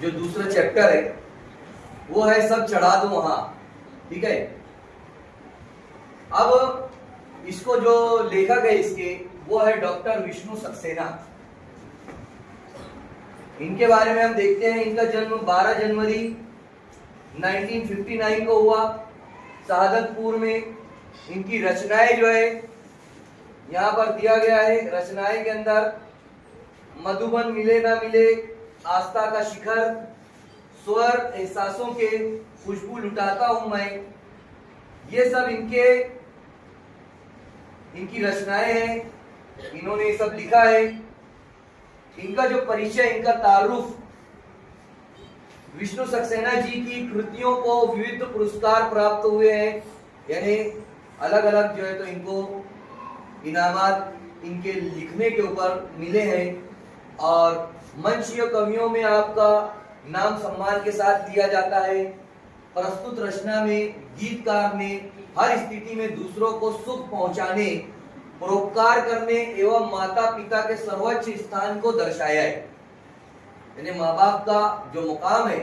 जो दूसरा चैप्टर है वो है सब चढ़ा दो वहां। ठीक है, अब इसको जो लेखक है इसके वो है डॉक्टर विष्णु सक्सेना। इनके बारे में हम देखते हैं, इनका जन्म 12 जनवरी 1959 को हुआ शहादतपुर में। इनकी रचनाएं जो है यहाँ पर दिया गया है। रचनाएं के अंदर मधुबन मिले ना मिले, आस्था का शिखर, स्वर एहसासों के खुशबू लुटाता हूं मैं, ये सब इनकी रचनाएं हैं। इन्होंने ये सब लिखा है। इनका जो परिचय, इनका तारुफ, विष्णु सक्सेना जी की कृतियों को विविध पुरस्कार प्राप्त हुए हैं, यानी अलग अलग जो है तो इनको इनामात इनके लिखने के ऊपर मिले हैं। और मंचीय कवियों में आपका नाम सम्मान के साथ लिया जाता है। प्रस्तुत रचना में गीतकार ने हर स्थिति में दूसरों को सुख पहुंचाने, परोपकार करने एवं माता पिता के सर्वोच्च स्थान को दर्शाया है। यानी माँ बाप का जो मुकाम है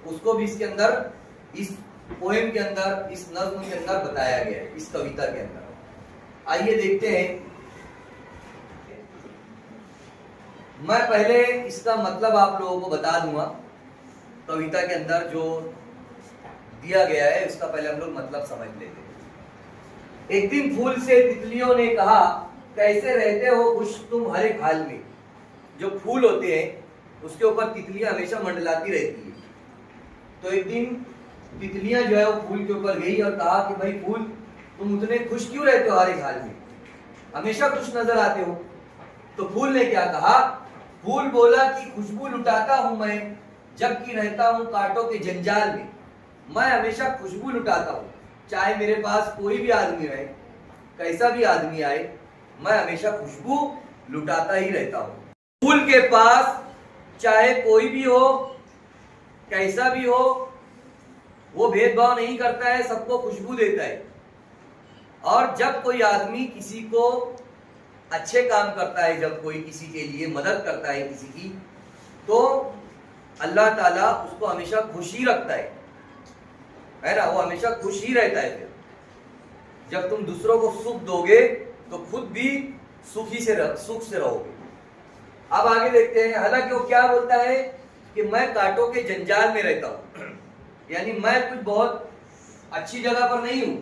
उसको भी इसके अंदर, इस पोएम के अंदर, इस नज्म के अंदर बताया गया है, इस कविता के अंदर। आइए देखते हैं। मैं पहले इसका मतलब आप लोगों को बता दूंगा। कविता के अंदर जो दिया गया है उसका पहले हम लोग मतलब समझ लेते हैं। एक दिन फूल से तितलियों ने कहा, कैसे रहते हो खुश तुम हर एक हाल में। जो फूल होते हैं उसके ऊपर तितलियां हमेशा मंडलाती रहती है। तो एक दिन तितलियां जो है वो फूल के ऊपर गई और कहा कि भाई फूल, तुम उतने खुश क्यों रहते हो हर एक हाल में, हमेशा खुश नजर आते हो। तो फूल ने क्या कहा? फूल बोला कि खुशबू लुटाता हूं मैं, जबकि रहता हूं कांटों के जंजाल में। मैं हमेशा खुशबू लुटाता हूं, चाहे मेरे पास कोई भी आदमी आए, कैसा भी आदमी आए, मैं हमेशा खुशबू लुटाता ही रहता हूं। फूल के पास चाहे कोई भी हो, कैसा भी हो, वो भेदभाव नहीं करता है, सबको खुशबू देता है। और जब कोई आदमी किसी को अच्छे काम करता है, जब कोई किसी के लिए मदद करता है किसी की, तो अल्लाह ताला उसको हमेशा खुशी रखता है ना, वो हमेशा खुश ही रहता है। फिर जब तुम दूसरों को सुख दोगे तो खुद भी सुख से रहोगे। अब आगे देखते हैं। हालांकि वो क्या बोलता है कि मैं कांटों के जंजाल में रहता हूं, यानी मैं कुछ बहुत अच्छी जगह पर नहीं हूं,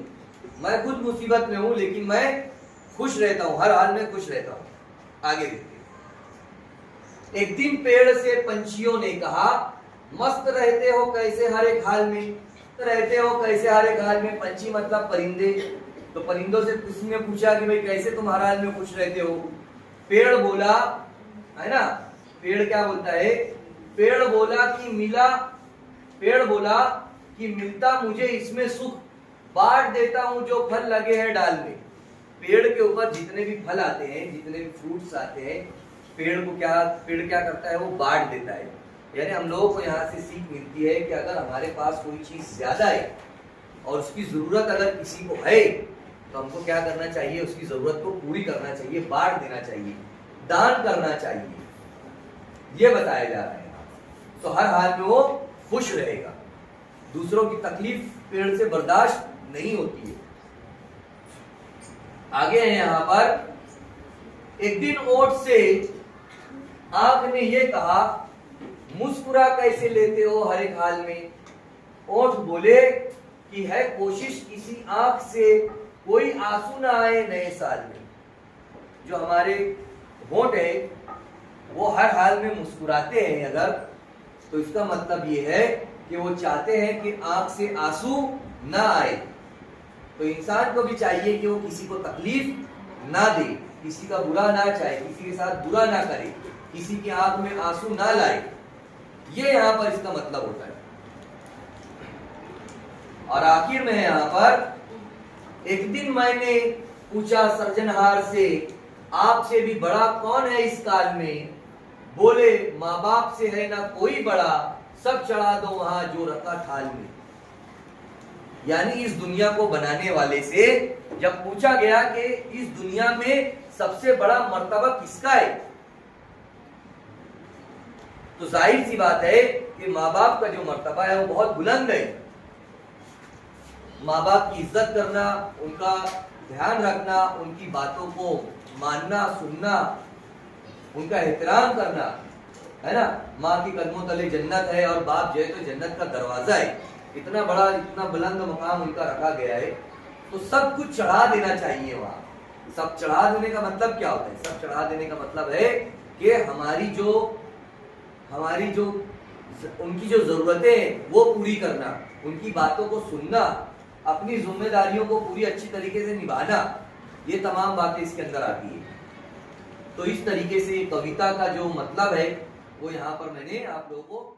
मैं खुद मुसीबत में हूं, लेकिन मैं खुश रहता हूं, हर हाल में खुश रहता हूं। आगे देखते हैं। एक दिन पेड़ से पंछियों ने कहा, मस्त रहते हो कैसे हर एक हाल में, रहते हो कैसे हर एक हाल में। पंछी मतलब परिंदे। तो परिंदों से किसी ने पूछा कि भाई कैसे तुम हर हाल में खुश रहते हो। पेड़ बोला, है ना, पेड़ क्या बोलता है? पेड़ बोला कि मिलता मुझे इसमें सुख, बांट देता हूं जो फल लगे हैं डाल में। पेड़ के ऊपर जितने भी फल आते हैं, जितने भी फ्रूट्स आते हैं, पेड़ क्या करता है? वो बांट देता है। यानी हम लोगों को यहाँ से सीख मिलती है कि अगर हमारे पास कोई चीज ज्यादा है और उसकी जरूरत अगर किसी को है, तो हमको क्या करना चाहिए? उसकी जरूरत को पूरी करना चाहिए, बांट देना चाहिए, दान करना चाहिए, ये बताया जा रहा है। तो हर हाल में वो खुश रहेगा। दूसरों की तकलीफ पेड़ से बर्दाश्त नहीं होती है। आगे है यहां पर। एक दिन ओट से आंख ने ये कहा, मुस्कुरा कैसे लेते हो हर एक हाल में। ओठ बोले कि है कोशिश किसी आंख से कोई आंसू ना आए नए साल में। जो हमारे होंठ है वो हर हाल में मुस्कुराते हैं अगर, तो इसका मतलब ये है कि वो चाहते हैं कि आंख से आंसू ना आए। तो इंसान को भी चाहिए कि वो किसी को तकलीफ ना दे, किसी का बुरा ना चाहे, किसी के साथ बुरा ना करे, किसी की आंख में आंसू ना लाए। ये यहाँ पर इसका मतलब होता है। और आखिर में यहाँ पर, एक दिन मैंने पूछा सर्जनहार से, आपसे भी बड़ा कौन है इस काल में। बोले माँ बाप से है ना कोई बड़ा, सब चढ़ा दो वहां जो रखा थाल में। यानी इस दुनिया को बनाने वाले से जब पूछा गया कि इस दुनिया में सबसे बड़ा मर्तबा किसका है, तो जाहिर सी बात है कि कि माँ बाप का जो मर्तबा है वो बहुत बुलंद है। माँ बाप की इज्जत करना, उनका ध्यान रखना, उनकी बातों को मानना, सुनना, उनका एहतराम करना, है ना। माँ के कदमों तले जन्नत है और बाप जो है तो जन्नत का दरवाजा है। इतना बड़ा, इतना बुलंद मकाम उनका रखा गया है, तो सब कुछ चढ़ा देना चाहिए वहां। सब चढ़ा देने का मतलब क्या होता है? सब चढ़ा देने का मतलब है कि हमारी जो उनकी जो जरूरतें हैं वो पूरी करना, उनकी बातों को सुनना, अपनी जिम्मेदारियों को पूरी अच्छी तरीके से निभाना, ये तमाम बातें इसके अंदर आती है। तो इस तरीके से कविता का जो मतलब है वो यहाँ पर मैंने आप लोगों को